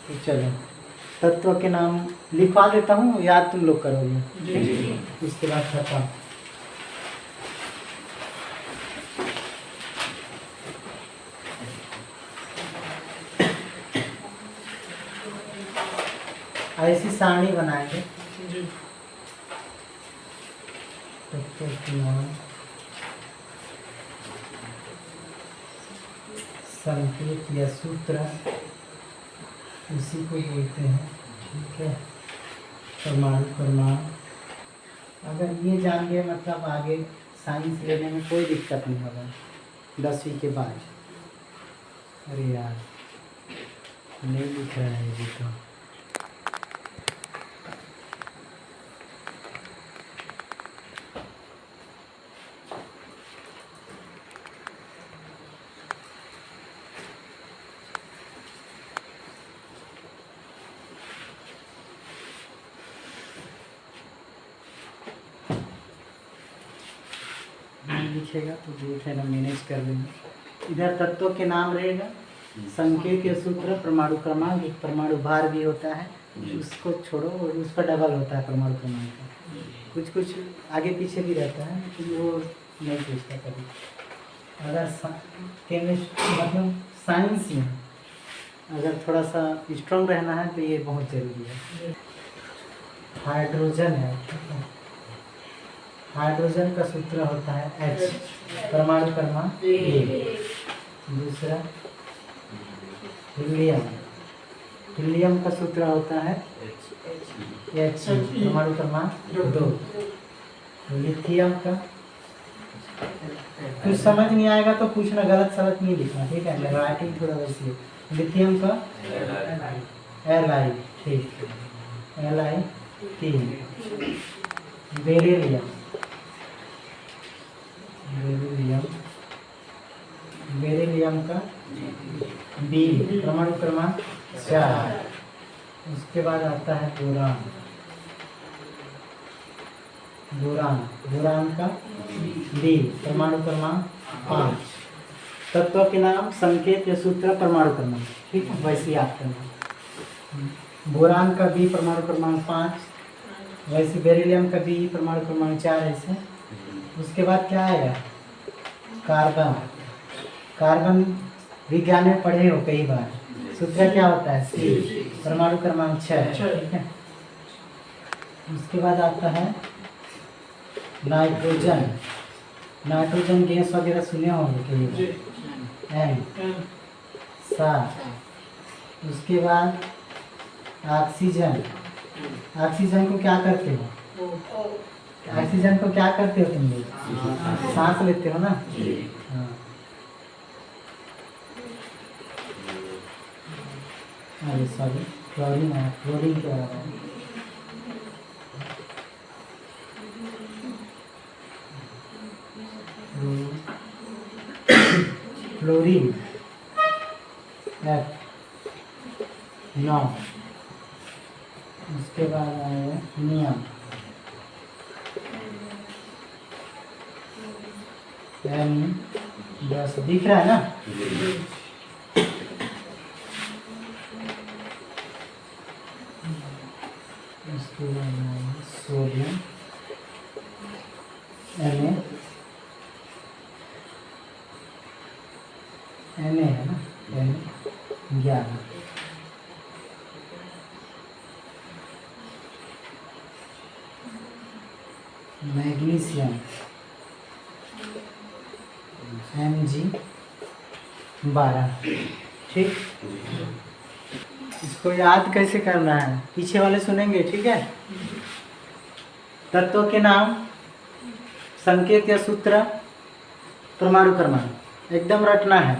तो चलो तत्व के नाम लिखवा देता हूँ, याद तुम लोग करोगे। इसके बाद खत्म। ऐसी सारणी बनाएंगे। तत्व के नाम, संकेत या सूत्र, उसी को बोलते हैं। ठीक है, परमाणु क्रमांक। अगर ये जान गए मतलब आगे साइंस लेने में कोई दिक्कत नहीं होगा 10वीं के बाद। अरे यार नहीं लिख रहा है ये तो। लिखेगा तो देख लेना, मैनेज कर लेना। इधर तत्वों के नाम रहेगा, संकेत या सूत्र, परमाणु क्रमांक, एक परमाणु भार भी होता है, उसको छोड़ो, और उस पर डबल होता है परमाणु क्रमांक का। कुछ कुछ आगे पीछे भी रहता है लेकिन वो नहीं पूछता कभी। अगर केमिस्ट्री मतलब साइंस में अगर थोड़ा सा स्ट्रॉन्ग रहना है तो ये बहुत ज़रूरी है। हाइड्रोजन है, हाइड्रोजन का सूत्र होता है H, परमाणु क्रमांक A। दूसरा हीलियम, हीलियम का सूत्र होता है H, परमाणु क्रमांक 2। लिथियम का कुछ समझ नहीं आएगा तो पूछना, गलत सलत नहीं लिखना, ठीक है, राइटिंग थोड़ा वैसी है। लिथियम का Li, ठीक, Li 3। बेरिलियम, बेरिलियम, बेरिलियम का B, परमाणु क्रमांक 4। उसके बाद आता है बोरान, बोरान, बोरान का B, परमाणु क्रमांक 5। तत्व के नाम, संकेत या सूत्र, परमाणु क्रमांक, ठीक है, वैसे याद करना। बोरान का B, परमाणु क्रमांक 5, वैसे बेरिलियम का B, परमाणु क्रमांक 4 ऐसे। उसके बाद क्या आएगा, कार्बन, कार्बन विज्ञान में पढ़े हो कई बार, सूत्र क्या होता है C, परमाणु क्रमांक 6, ठीक है। उसके बाद आता है नाइट्रोजन, नाइट्रोजन गैस वगैरह सुने होंगे कई बार, N 7। उसके बाद ऑक्सीजन, ऑक्सीजन को क्या करते हो, ऑक्सीजन को क्या करते हो तुम लोग, सांस लेते हो ना। हाँ, अरे सॉरी, क्लोरीन है, क्लोरीन के बराबर है। Chlorine F 9। उसके बाद आएगा नियम M10, दिख रहा है ना। उसके बाद आएगा सोडियम Na, Na है ना, Na 11। मैग्नीशियम Mg 12, ठीक। इसको याद कैसे करना है, पीछे वाले सुनेंगे, ठीक है। तत्व के नाम, संकेत या सूत्र, परमाणु क्रमांक एकदम रटना है।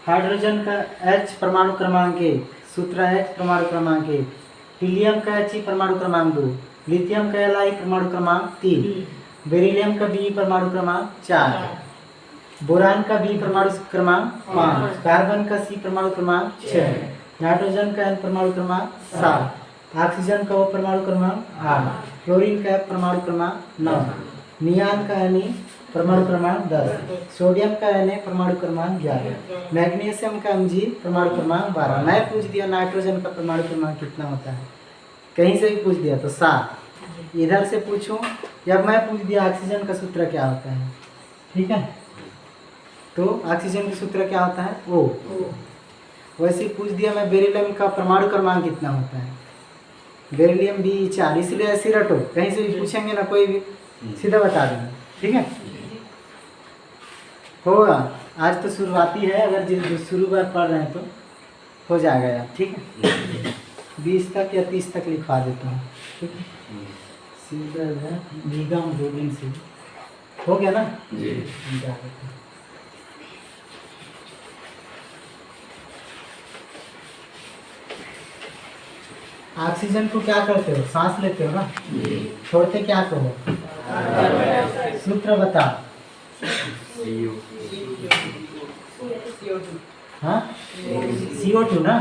हाइड्रोजन का H, परमाणु क्रमांक 1, सूत्र H, परमाणु क्रमांक 1। हीलियम का He, परमाणु क्रमांक 2। लिथियम का Li, परमाणु क्रमांक 3। बेरिलियम का B, परमाणु क्रमांक 4। बोरान का B, परमाणु क्रमांक 5। कार्बन का C, परमाणु क्रमांक 6। नाइट्रोजन का N, परमाणु क्रमांक 7। ऑक्सीजन का O, परमाणु क्रमांक 8। क्लोरीन का F, परमाणु क्रमांक 9। नियान का Ni, परमाणु क्रमांक 10। सोडियम का Na परमाणु क्रमांक 11। मैग्नीशियम का Mg परमाणु क्रमांक 12। मैं पूछ दिया नाइट्रोजन का परमाणु क्रमांक कितना होता है, कहीं से भी पूछ दिया तो 7। इधर से पूछूं या मैं पूछ दिया ऑक्सीजन का सूत्र क्या होता है, ठीक है, तो ऑक्सीजन का सूत्र क्या होता है O। वैसे ही पूछ दिया मैं बेरिलियम का परमाणु क्रमांक कितना होता है, बेरिलियम Be4, इसलिए ऐसे रटो, कहीं से भी पूछेंगे ना कोई भी सीधा बता देना, ठीक है। होगा, आज तो शुरुआती है, अगर जो शुरू बार पढ़ रहे हैं तो हो जाएगा यार, ठीक है। 20 तक या 30 तक लिखवा देता हूँ, ठीक है। सीधा है निगम रोलिंग से हो गया ना जी। ऑक्सीजन को क्या करते हो, सांस लेते हो ना, छोड़ते क्या कहो, सूत्र बता। हाँ CO2 ना,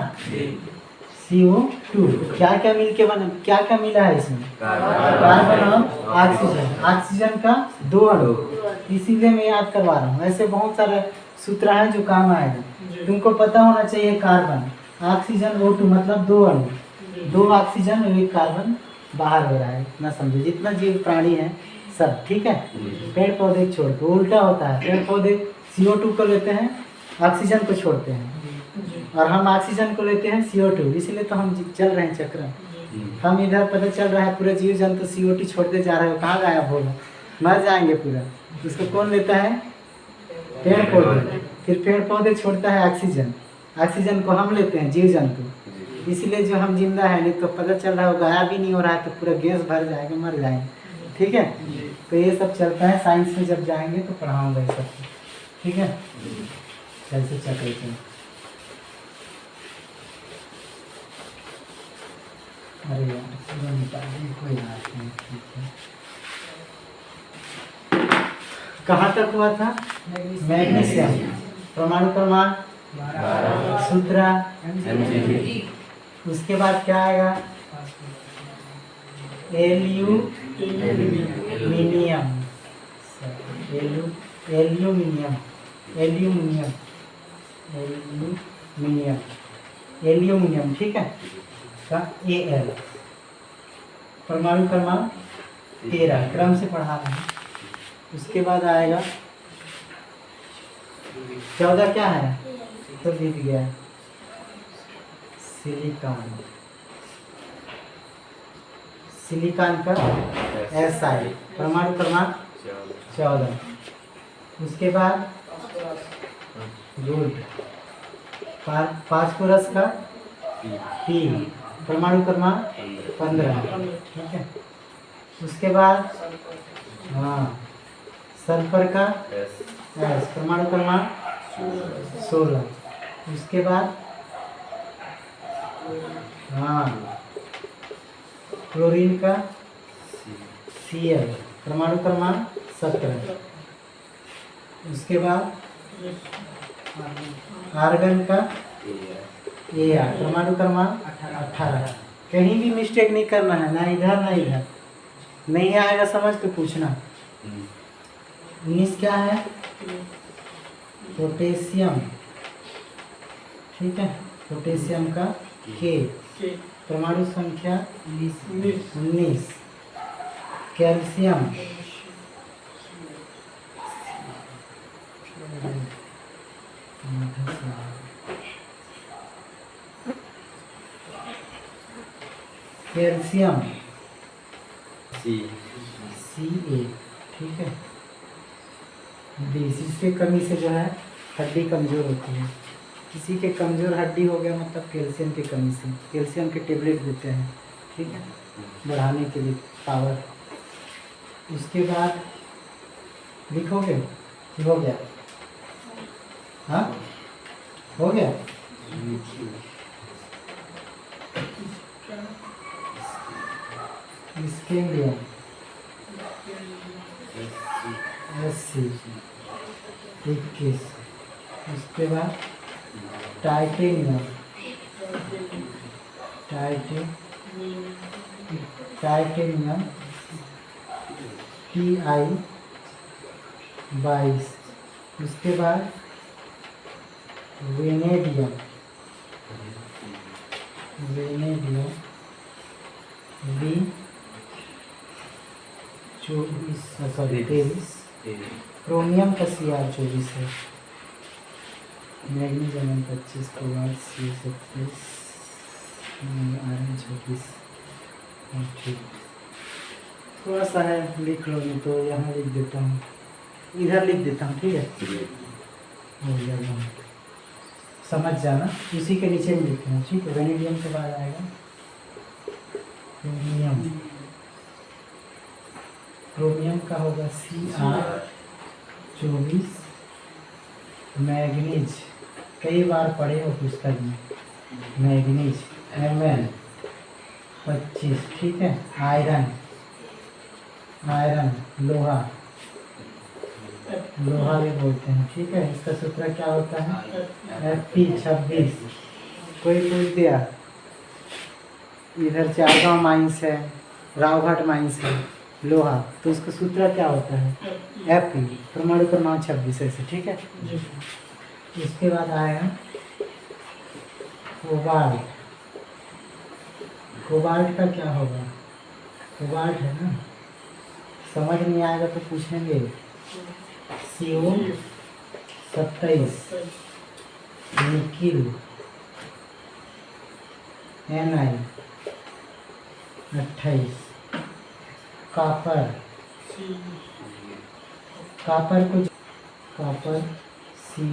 CO2 क्या क्या मिल के बना, क्या क्या मिला है इसमें, कार्बन और ऑक्सीजन। ऑक्सीजन का 2 अणु, इसीलिए मैं याद करवा रहा हूँ। ऐसे बहुत सारे सूत्र हैं जो काम आएगा, तुमको पता होना चाहिए। कार्बन ऑक्सीजन O2 मतलब 2 अणु, 2 ऑक्सीजन और 1 कार्बन बाहर हो रहा है, इतना समझो। जितना जीव प्राणी है सब, ठीक है। पेड़ पौधे छोड़ के उल्टा होता है, पेड़ पौधे CO2 को लेते हैं, ऑक्सीजन को छोड़ते हैं, और हम ऑक्सीजन को लेते हैं CO2, इसलिए तो हम चल रहे हैं चक्र। हम इधर पता चल रहा है पूरे जीव जंतु CO2 छोड़ते जा रहे हो, कहाँ गायब होगा, मर जाएंगे पूरा। इसको कौन लेता है, पेड़ पौधे। फिर पेड़ पौधे छोड़ता है ऑक्सीजन, ऑक्सीजन को हम लेते हैं जीव जंतु, इसलिए जो हम जिंदा है। नहीं तो पता चल रहा है गायब भी नहीं हो रहा है, तो पूरा गैस भर जाएगा, मर जाएंगे, ठीक है। तो ये सब चलता है, साइंस में जब जाएंगे तो पढ़ाऊंगा ये सब, ठीक है। कैसे चक्र चल, अरे यार कोई बात नहीं, ठीक है। कहाँ तक हुआ था, मैग्नीशियम परमाणु क्रमांक सूत्र। उसके बाद क्या आएगा, aluminium, aluminium, aluminium, aluminium, aluminium, ठीक है, का Al परमाणु क्रमांक 13, क्रम से पढ़ा रहे हैं। उसके बाद आएगा 14, क्या है तो बीत गया, सिलिकॉन, सिलिकॉन का Si परमाणु क्रमांक 14। उसके बाद गोल्ड, फास्फोरस का P परमाणु क्रमांक 15, ठीक है। उसके बाद सल्फर का S परमाणु क्रमांक 16। उसके बाद क्लोरीन का Cl परमाणु क्रमांक 17। उसके बाद आर्गन का Ar परमाणु क्रमांक 18। कहीं भी मिस्टेक नहीं करना है, ना इधर ना इधर। नहीं आएगा समझ तो पूछना। 19 क्या है, पोटेशियम, ठीक है, पोटेशियम का K परमाणु संख्या 19। कैल्शियम, कैल्शियम Ca, ठीक है। इसके कमी से जो है हड्डी कमज़ोर होती है। किसी के कमज़ोर हड्डी हो गया मतलब कैल्शियम की कमी से, कैल्शियम के टेबलेट देते हैं, ठीक है, बढ़ाने के लिए पावर। उसके बाद लिखोगे कि हो गया, हाँ हो गया। Scandium SC 21। उसके बाद टाइटेनियम, टाइटेनियम TI 22। उसके बाद वेनेडियम बी 23। क्रोमियम का Cr 24 है। Magnesium 25, cobalt C 27, iron 26। ठीक, थोड़ा सा है लिख लो, नहीं तो यहाँ लिख देता हूँ, इधर लिख देता हूँ, ठीक है, हो गया। समझ जाना, उसी के नीचे में लिखना, ठीक है। वेनेडियम के बाद आएगा क्रोमियम। क्रोमियम का होगा Cr 24। मैग्नीज कई बार पढ़े हो पुस्तक में, मैग्नीज Mn 25, ठीक है। आयरन लोहा भी बोलते हैं, ठीक है। इसका सूत्र क्या होता है? Fe 26। कोई पूछ दिया, इधर चारगांव माइंस है, रावघाट माइंस है, लोहा, तो उसका सूत्र क्या होता है? Fe, परमाणु क्रमांक 26, ऐसे, ठीक है। इसके बाद आया कोबाल्ट। कोबाल्ट का क्या होगा? कोबाल्ट है ना, समझ नहीं आएगा तो पूछेंगे। CO 27, nickel Ni 28, copper Cu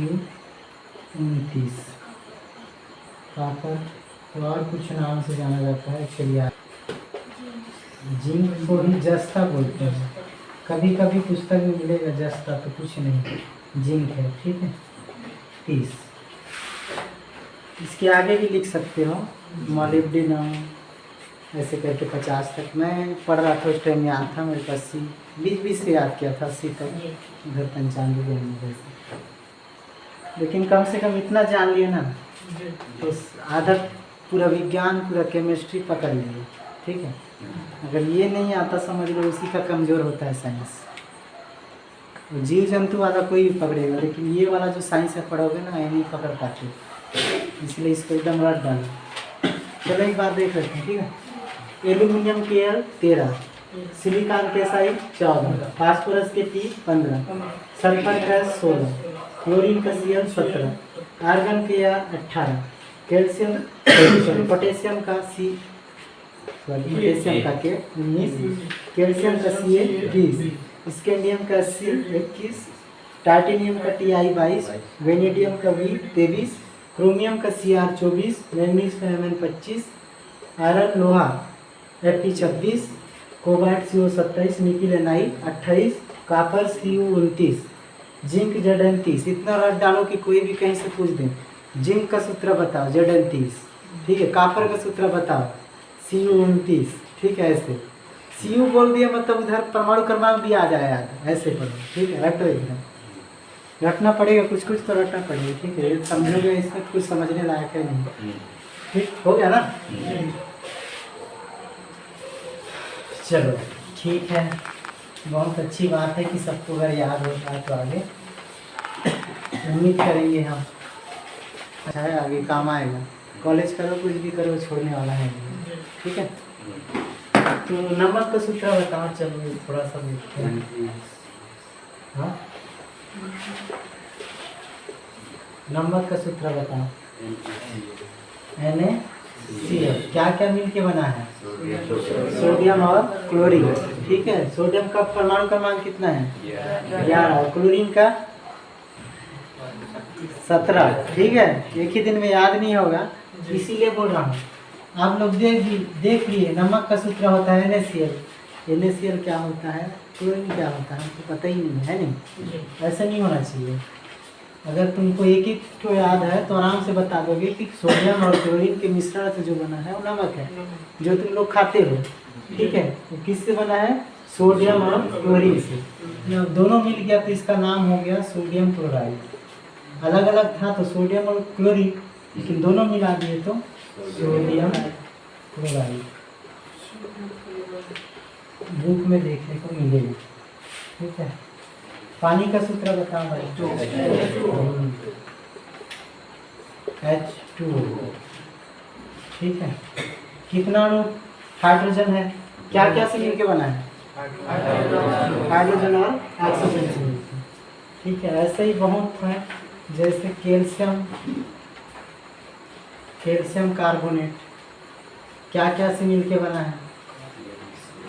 29। Copper तो और कुछ नाम से जाना जाता है, चलिए। जिंक को ही जस्ता बोलते हैं, कभी कभी पुस्तक में मिलेगा जस्ता, तो कुछ नहीं, जिंक है, ठीक है। 30। इसके आगे भी लिख सकते हो, मॉलिब्डेनम, ऐसे करके 50 तक। मैं पढ़ रहा था उस टाइम, याद था मेरे पास 20 से याद किया था, 80 तक, उधर 95 में। लेकिन कम से कम इतना जान लिए ना, तो आधा पूरा विज्ञान, पूरा केमिस्ट्री पकड़ लिए, ठीक है। अगर ये नहीं आता समझ लो, उसी का कमज़ोर होता है साइंस। जीव जंतु वाला कोई भी पकड़ेगा, लेकिन ये वाला जो साइंस है पढ़ोगे ना, ये नहीं पकड़ पाते, इसलिए इसको एकदम रट डालो। चलो एक बार देख लेते हैं, ठीक है। एल्यूमिनियम के Al 13, सिलिकॉन के Si 14, फास्फोरस के P 15, सल्फर का 16, क्लोरीन का Cl 17, आर्गन के Ar 18, कैल्शियम पोटेशियम का K 19, कैल्शियम का Ca 20, स्कैंडियम का C 21, टाइटेनियम का Ti 22, वेनेडियम का V 23, क्रोमियम का Cr 24, मैग्नीज का Mn 25, आयरन लोहा Fe 26, cobalt Co 27, nickel Ni 28, copper Cu 29, zinc Zn 30। इतना रट डालो कि कोई भी कहीं से पूछ दे, जिंक का सूत्र बताओ Zn 30, ठीक है। कॉपर का सूत्र बताओ Cu 29, ठीक है। ऐसे Cu बोल दिया मतलब उधर परमाणु क्रमांक भी आ जाए याद, ऐसे पढ़ो, ठीक है। रटो, एकदम रटना पड़ेगा, कुछ तो रटना पड़ेगा, ठीक है। ये समझोगे, इसमें कुछ समझने लायक है नहीं, ठीक हो गया ना। चलो ठीक है, बहुत अच्छी बात है कि सबको अगर याद होता है तो आगे उम्मीद करेंगे हम, अच्छा है, आगे काम आएगा। कॉलेज करो, कुछ भी करो, छोड़ने वाला है, ठीक है। तो नमक का सूत्र बताओ, चलो थोड़ा सा देखते हैं। हाँ, नमक का सूत्र बताओ। NaCl, क्या क्या मिल के बना है? सोडियम और क्लोरीन, ठीक है। सोडियम का परमाणु क्रमांक कितना है? 11, और क्लोरीन का 17, ठीक है। एक ही दिन में याद नहीं होगा, इसीलिए बोल रहा हूँ। आप लोग देख लिए, नमक का सूत्र होता है NaCl। NaCl क्या होता है, क्लोरीन क्या होता है, हमको पता ही नहीं है, नहीं, ऐसा नहीं होना चाहिए। अगर तुमको एक ही तो याद है तो आराम से बता दोगे कि सोडियम और क्लोरीन के मिश्रण से जो बना है वो नमक है, जो तुम लोग खाते हो, ठीक है। तो किससे बना है? सोडियम और क्लोरीन से। जब दोनों मिल गया तो इसका नाम हो गया सोडियम क्लोराइड। अलग अलग था तो सोडियम और क्लोरीन, लेकिन दोनों मिला दिए तो सोडियम क्लोराइड। बुक में देखने को मिलेगा, ठीक है। पानी का सूत्र बताओ भाई। H2O। ठीक है। कितना अणु हाइड्रोजन है? क्या क्या से मिलके बना है? हाइड्रोजन और ऑक्सीजन से मिलके। ठीक है। ऐसे ही बहुत है, जैसे कैल्शियम कार्बोनेट क्या क्या से मिलके बना है?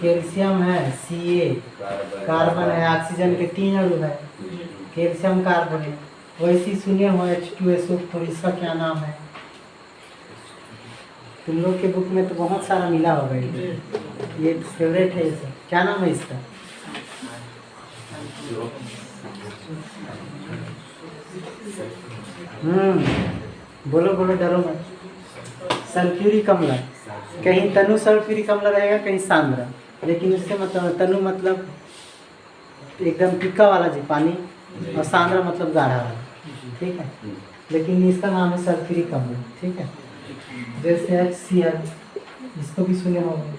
कैल्शियम है Ca, कार्बन है, ऑक्सीजन के 3 अणु है, कैल्शियम कार्बोनेट। वैसे सुने हो H2SO, तो इसका क्या नाम है? तुम लोग के बुक में तो बहुत सारा मिला होगा, ये फेवरेट है इसका। क्या नाम है इसका? बोलो बोलो, डरो मत। सल्फ्यूरिक अम्ल। कहीं तनु सल्फ्यूरिक अम्ल रहेगा, कहीं सांद्र, लेकिन इससे मतलब तनु मतलब एकदम फिक्का वाला जी पानी, और सांद्र मतलब गाढ़ा वाला। ठीक है। लेकिन इसका नाम है सल्फ्यूरिक अम्ल। ठीक है। जैसे HCl, इसको भी सुने होंगे।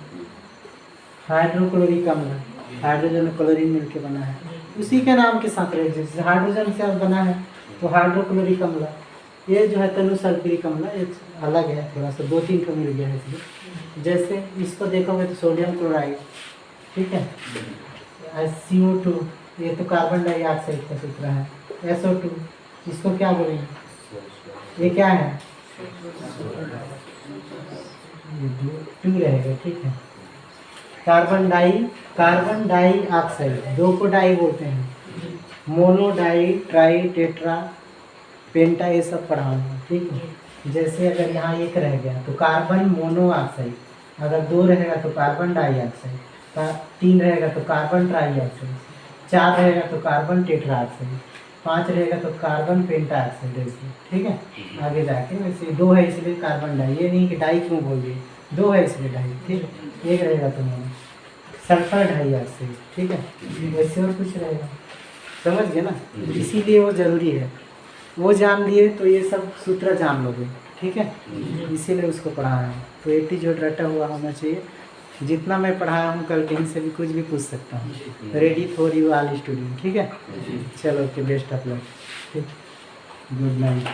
हाइड्रोक्लोरिक अम्ल, हाइड्रोजन और क्लोरीन मिलके बना है, उसी के नाम के साथ रहे। जैसे हाइड्रोजन से बना है तो हाइड्रोक्लोरिक अम्ल। ये जो है तनु सल्फ्यूरिक अम्ल, ये अलग है थोड़ा सा, 2-3 को मिल गया है इसलिए। जैसे इसको देखोगे तो सोडियम क्लोराइड। ठीक है। CO2, ये तो कार्बन डाइऑक्साइड का सूत्र है। SO2, इसको क्या बोलेंगे? ये क्या है? 2 रहेगा। ठीक है। कार्बन डाइऑक्साइड, 2 को डाई बोलते हैं। मोनो, डाई, ट्राई, टेट्रा, पेंटा, ये सब पढ़ा हुआ। ठीक है। जैसे अगर यहाँ 1 रह गया तो कार्बन मोनोऑक्साइड, अगर 2 रहेगा तो कार्बन डाइऑक्साइड, 3 रहेगा तो कार्बन ट्राइऑक्साइड, 4 रहेगा तो कार्बन टेट्राऑक्साइड, 5 रहेगा तो कार्बन पेंटाऑक्साइड। ऐसे। ठीक है। आगे जाके वैसे 2 है इसलिए कार्बन डाई, ये नहीं कि डाई क्यों बोल दिए, 2 है इसलिए डाई। ठीक है। 1 रहेगा तो मोनो, सल्फर डाइऑक्साइड। ठीक है। वैसे और कुछ रहेगा, समझ गए ना? इसीलिए वो जरूरी है, वो जान लिए तो ये सब सूत्र जान लोगे। ठीक है। इसीलिए उसको पढ़ाया है। तो A जो रटा हुआ होना चाहिए। जितना मैं पढ़ाया हूँ, कल कहीं से भी कुछ भी पूछ सकता हूँ। Ready for you all student. ठीक है। चलो, ओके, बेस्ट ऑफ लक। ठीक, गुड नाइट।